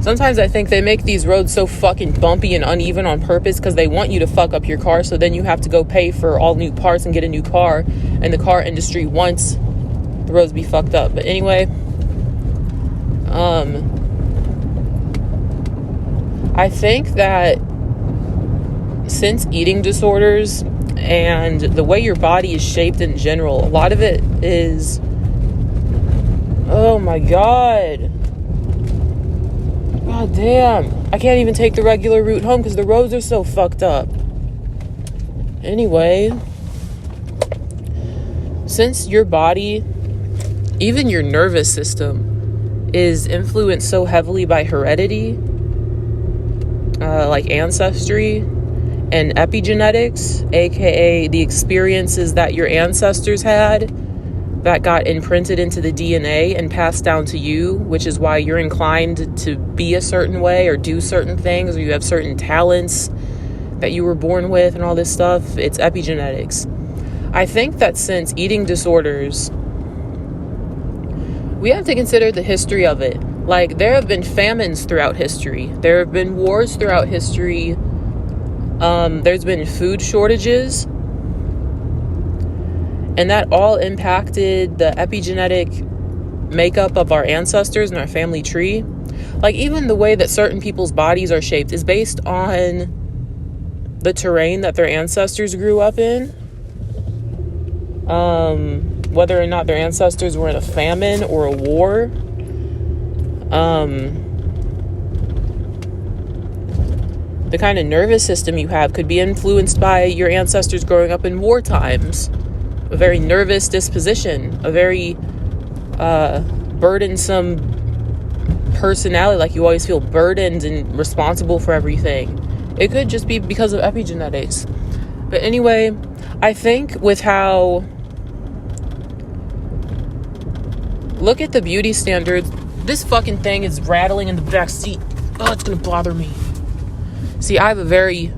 Sometimes I think they make these roads so fucking bumpy and uneven on purpose because they want you to fuck up your car, so then you have to go pay for all new parts and get a new car, and the car industry wants the roads be fucked up. But anyway, I think that since eating disorders and the way your body is shaped in general, a lot of it is, oh my god damn, I can't even take the regular route home because the roads are so fucked up. Anyway, since your body, even your nervous system, is influenced so heavily by heredity, like ancestry and epigenetics, aka the experiences that your ancestors had that got imprinted into the DNA and passed down to you, which is why you're inclined to be a certain way or do certain things, or you have certain talents that you were born with and all this stuff. It's epigenetics. I think that since eating disorders, we have to consider the history of it. Like, there have been famines throughout history. There have been wars throughout history. There's been food shortages. And that all impacted the epigenetic makeup of our ancestors and our family tree. Like, even the way that certain people's bodies are shaped is based on the terrain that their ancestors grew up in. Whether or not their ancestors were in a famine or a war. The kind of nervous system you have could be influenced by your ancestors growing up in war times. A very nervous disposition, a very burdensome personality, like you always feel burdened and responsible for everything. It could just be because of epigenetics. But anyway, I think with how, look at the beauty standards. This fucking thing is rattling in the back seat. Oh, it's gonna bother me. See, I have a very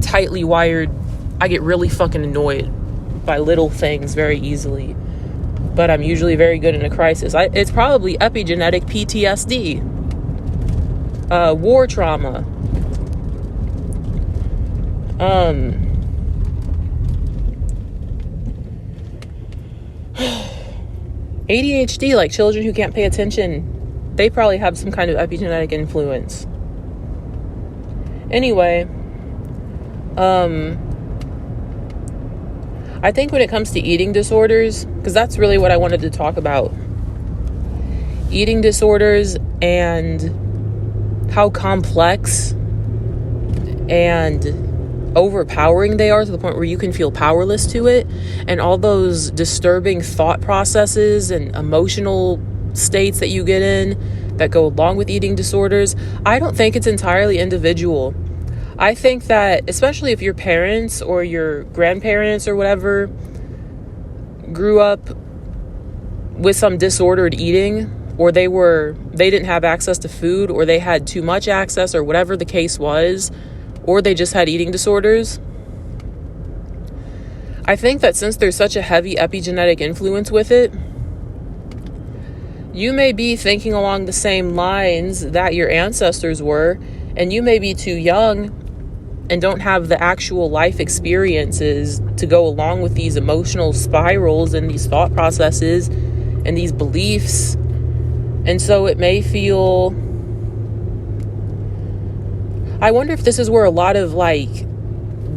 tightly wired, I get really fucking annoyed by little things very easily, but I'm usually very good in a crisis. It's probably epigenetic PTSD, war trauma, ADHD, like children who can't pay attention, they probably have some kind of epigenetic influence. Anyway, I think when it comes to eating disorders, because that's really what I wanted to talk about, eating disorders and how complex and overpowering they are to the point where you can feel powerless to it, and all those disturbing thought processes and emotional states that you get in that go along with eating disorders, I don't think it's entirely individual. I think that, especially if your parents or your grandparents or whatever grew up with some disordered eating, or they didn't have access to food, or they had too much access, or whatever the case was, or they just had eating disorders. I think that since there's such a heavy epigenetic influence with it, you may be thinking along the same lines that your ancestors were, and you may be too young and don't have the actual life experiences to go along with these emotional spirals and these thought processes and these beliefs. And so it may feel, I wonder if this is where a lot of like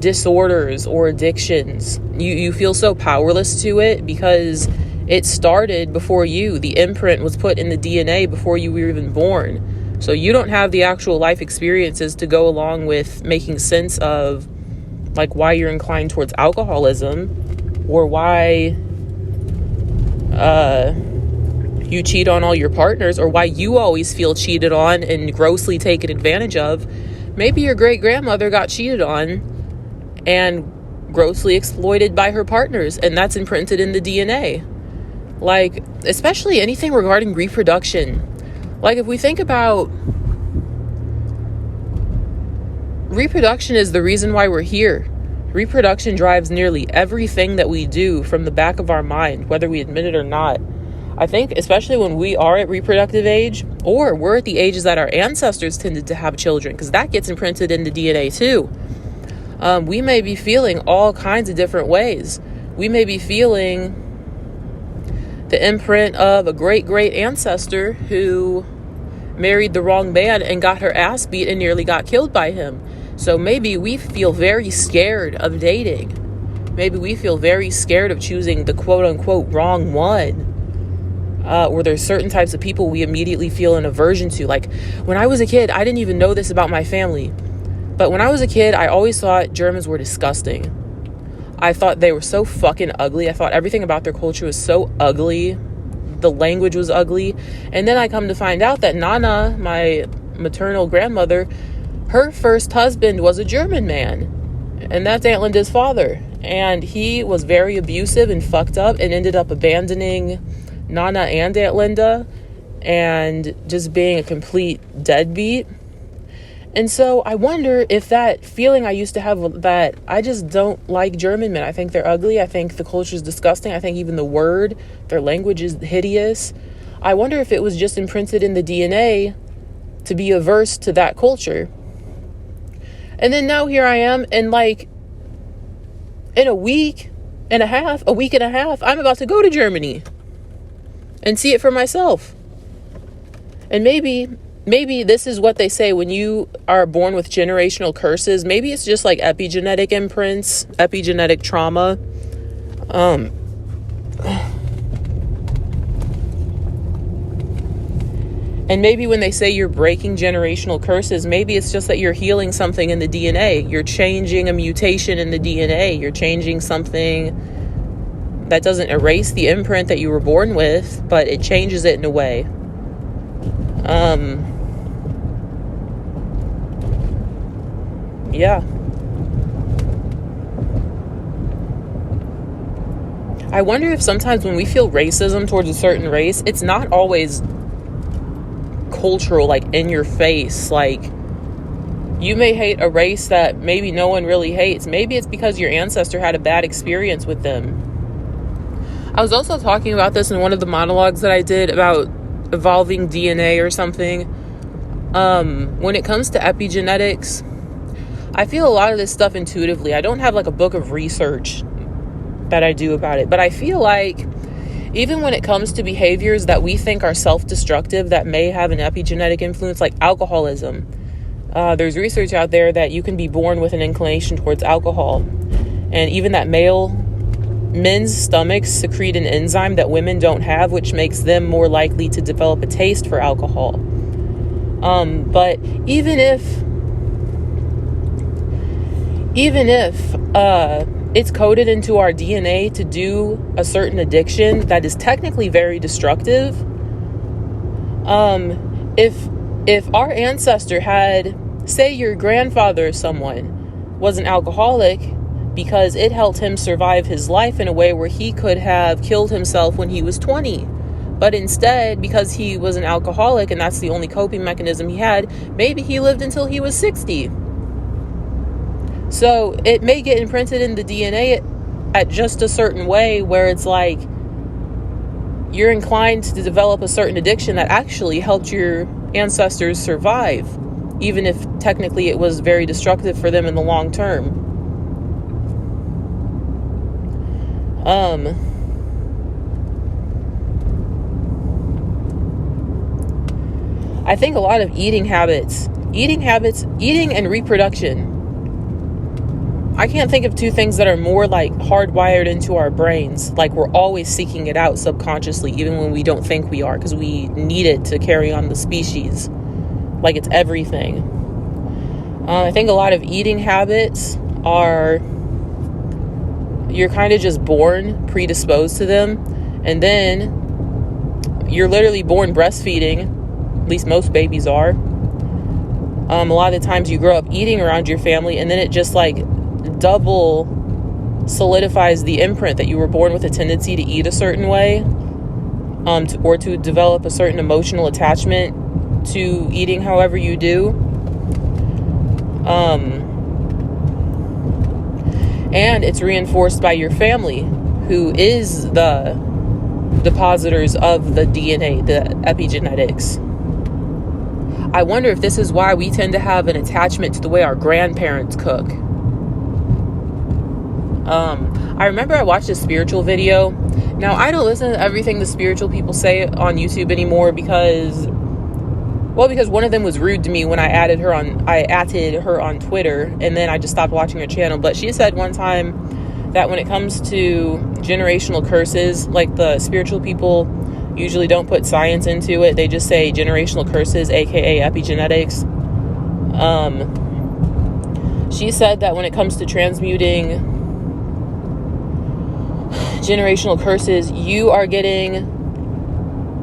disorders or addictions, you feel so powerless to it because it started before you. The imprint was put in the DNA before you were even born. So you don't have the actual life experiences to go along with making sense of like why you're inclined towards alcoholism, or why you cheat on all your partners, or why you always feel cheated on and grossly taken advantage of. Maybe your great grandmother got cheated on and grossly exploited by her partners, and that's imprinted in the DNA. Like, especially anything regarding reproduction. Like, if we think about reproduction is the reason why we're here. Reproduction drives nearly everything that we do from the back of our mind, whether we admit it or not. I think especially when we are at reproductive age, or we're at the ages that our ancestors tended to have children, because that gets imprinted in the DNA too. We may be feeling all kinds of different ways. We may be feeling the imprint of a great ancestor who married the wrong man and got her ass beat and nearly got killed by him. So maybe we feel very scared of dating. Maybe we feel very scared of choosing the quote unquote wrong one. Or there's certain types of people we immediately feel an aversion to. Like when I was a kid, I didn't even know this about my family. But when I was a kid, I always thought Germans were disgusting. I thought they were so fucking ugly. I thought everything about their culture was so ugly. The language was ugly. And then I come to find out that Nana, my maternal grandmother, her first husband was a German man. And that's Aunt Linda's father. And he was very abusive and fucked up and ended up abandoning Nana and Aunt Linda and just being a complete deadbeat. And so I wonder if that feeling I used to have that I just don't like German men. I think they're ugly. I think the culture is disgusting. I think even the word, their language is hideous. I wonder if it was just imprinted in the DNA to be averse to that culture. And then now here I am, and like in a week and a half, I'm about to go to Germany and see it for myself. And maybe this is what they say when you are born with generational curses. Maybe it's just like epigenetic imprints, epigenetic trauma. And maybe when they say you're breaking generational curses, maybe it's just that you're healing something in the DNA. You're changing a mutation in the DNA. You're changing something that doesn't erase the imprint that you were born with, but it changes it in a way. Yeah. I wonder if sometimes when we feel racism towards a certain race, it's not always cultural, like in your face. Like you may hate a race that maybe no one really hates. Maybe it's because your ancestor had a bad experience with them. I was also talking about this in one of the monologues that I did about evolving DNA or something. When it comes to epigenetics, I feel a lot of this stuff intuitively. I don't have like a book of research that I do about it, but I feel like even when it comes to behaviors that we think are self-destructive that may have an epigenetic influence, like alcoholism, there's research out there that you can be born with an inclination towards alcohol, and even that men's stomachs secrete an enzyme that women don't have, which makes them more likely to develop a taste for alcohol. But even if it's coded into our DNA to do a certain addiction that is technically very destructive, if our ancestor had, say your grandfather or someone was an alcoholic because it helped him survive his life in a way where he could have killed himself when he was 20, but instead, because he was an alcoholic and that's the only coping mechanism he had, maybe he lived until he was 60. So it may get imprinted in the DNA at just a certain way where it's like you're inclined to develop a certain addiction that actually helped your ancestors survive, even if technically it was very destructive for them in the long term. I think a lot of eating and reproduction. I can't think of two things that are more like hardwired into our brains. Like we're always seeking it out subconsciously, even when we don't think we are, because we need it to carry on the species. Like it's everything. I think a lot of eating habits are, you're kind of just born predisposed to them. And then you're literally born breastfeeding. At least most babies are. A lot of the times you grow up eating around your family, and then it just like double solidifies the imprint that you were born with a and to eat a certain way, or to develop a certain emotional attachment to eating however you do. And it's reinforced by your family, who is the depositors of the DNA, the epigenetics. I wonder if this is why we tend to have an attachment to the way our grandparents cook. I remember I watched a spiritual video. Now, I don't listen to everything the spiritual people say on YouTube anymore because one of them was rude to me when I added her on Twitter, and then I just stopped watching her channel. But she said one time that when it comes to generational curses, like, the spiritual people usually don't put science into it. They just say generational curses, aka epigenetics. She said that when it comes to transmuting generational curses, you are getting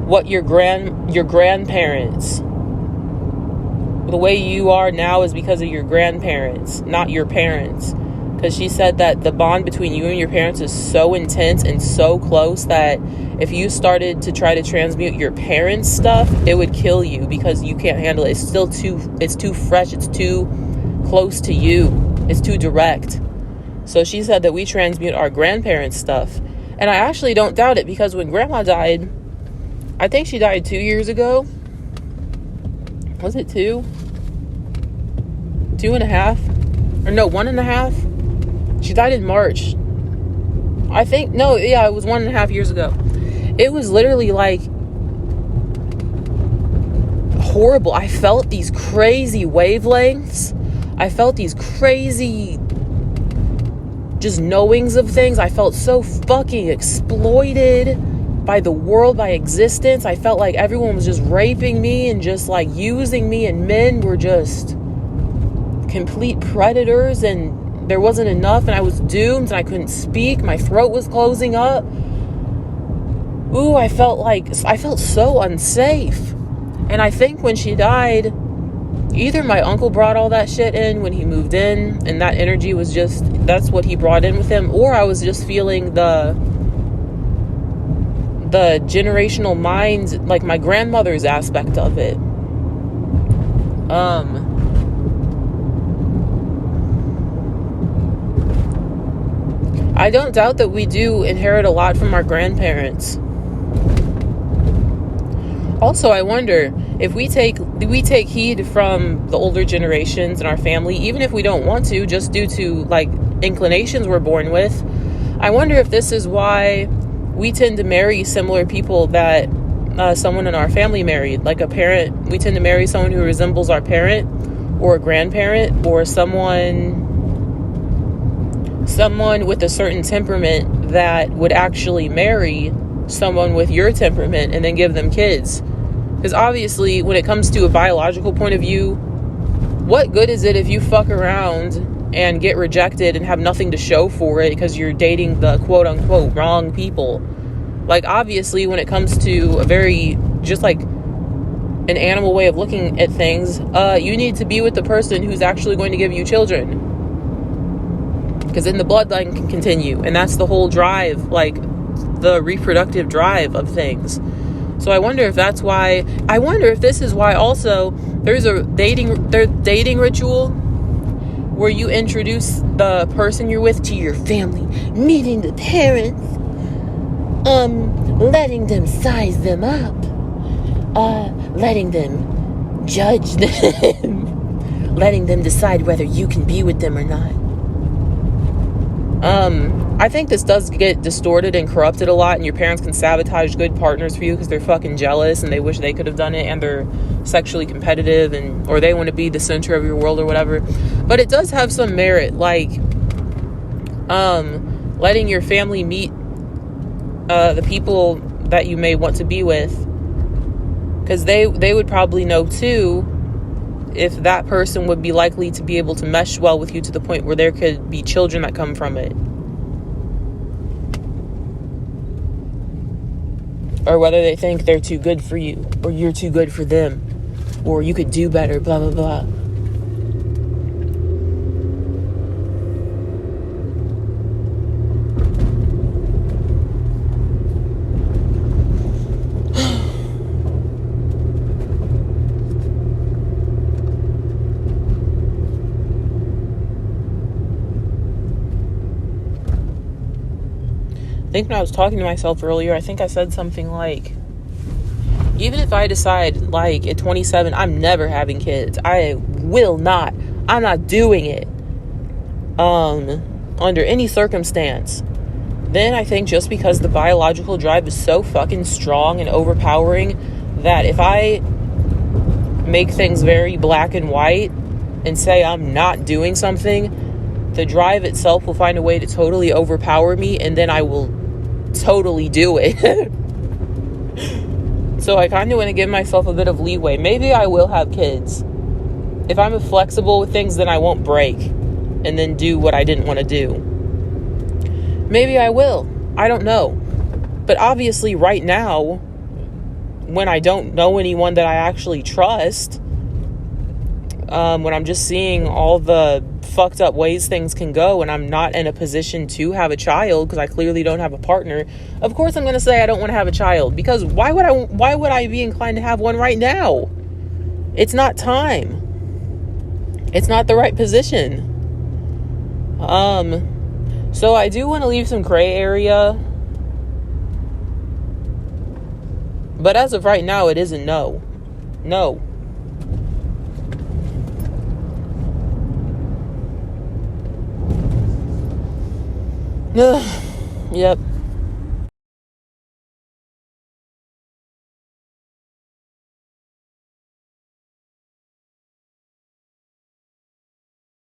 what your grandparents, the way you are now is because of your grandparents, not your parents. Because she said that the bond between you and your parents is so intense and so close that if you started to try to transmute your parents' stuff, it would kill you because you can't handle it. It's too fresh. It's too close to you. It's too direct. So she said that we transmute our grandparents' stuff. And I actually don't doubt it, because when Grandma died, I think she died 2 years ago. Was it 2? 2.5? Or no, 1.5? She died in March. I think, no, yeah, it was 1.5 years ago. It was literally like horrible. I felt these crazy wavelengths. I felt these crazy just knowings of things. I felt so fucking exploited by the world, by existence. I felt like everyone was just raping me and just like using me, and men were just complete predators, and there wasn't enough, and I was doomed, and I couldn't speak. My throat was closing up. Ooh, I felt so unsafe. And I think when she died, either my uncle brought all that shit in when he moved in, and that energy was just, that's what he brought in with him, or I was just feeling the generational minds, like my grandmother's aspect of it. I don't doubt that we do inherit a lot from our grandparents. Also, I wonder if we take heed from the older generations in our family, even if we don't want to, just due to like inclinations we're born with. I wonder if this is why we tend to marry similar people that someone in our family married. Like a parent, we tend to marry someone who resembles our parent or a grandparent, or someone with a certain temperament that would actually marry someone with your temperament and then give them kids. Because obviously, when it comes to a biological point of view, what good is it if you fuck around and get rejected and have nothing to show for it because you're dating the quote-unquote wrong people? Like, obviously, when it comes to a very, just like an animal way of looking at things, you need to be with the person who's actually going to give you children. Because then the bloodline can continue. And that's the whole drive, like the reproductive drive of things. So I wonder if that's why, I wonder if this is why also there's a dating ritual where you introduce the person you're with to your family, meeting the parents, letting them size them up, letting them judge them, letting them decide whether you can be with them or not. I think this does get distorted and corrupted a lot, and your parents can sabotage good partners for you because they're fucking jealous and they wish they could have done it, and they're sexually competitive, or they want to be the center of your world or whatever. But it does have some merit, like letting your family meet the people that you may want to be with, because they would probably know too if that person would be likely to be able to mesh well with you to the point where there could be children that come from it. Or whether they think they're too good for you, or you're too good for them, or you could do better, blah, blah, blah. think when I was talking to myself earlier, I think I said something like, even if I decide, like, at 27, I'm never having kids, I'm not doing it, under any circumstance, then I think just because the biological drive is so fucking strong and overpowering that if I make things very black and white and say I'm not doing something, the drive itself will find a way to totally overpower me, and then I will totally do it. So I kind of want to give myself a bit of leeway. Maybe I will have kids. If I'm flexible with things, then I won't break and then do what I didn't want to do. Maybe I will. I don't know. But obviously right now, when I don't know anyone that I actually trust, when I'm just seeing all the fucked up ways things can go, and I'm not in a position to have a child because I clearly don't have a partner, of course I'm going to say I don't want to have a child, because why would I be inclined to have one right now? It's not time. It's not the right position. So I do want to leave some gray area, but as of right now, it isn't no. Yep.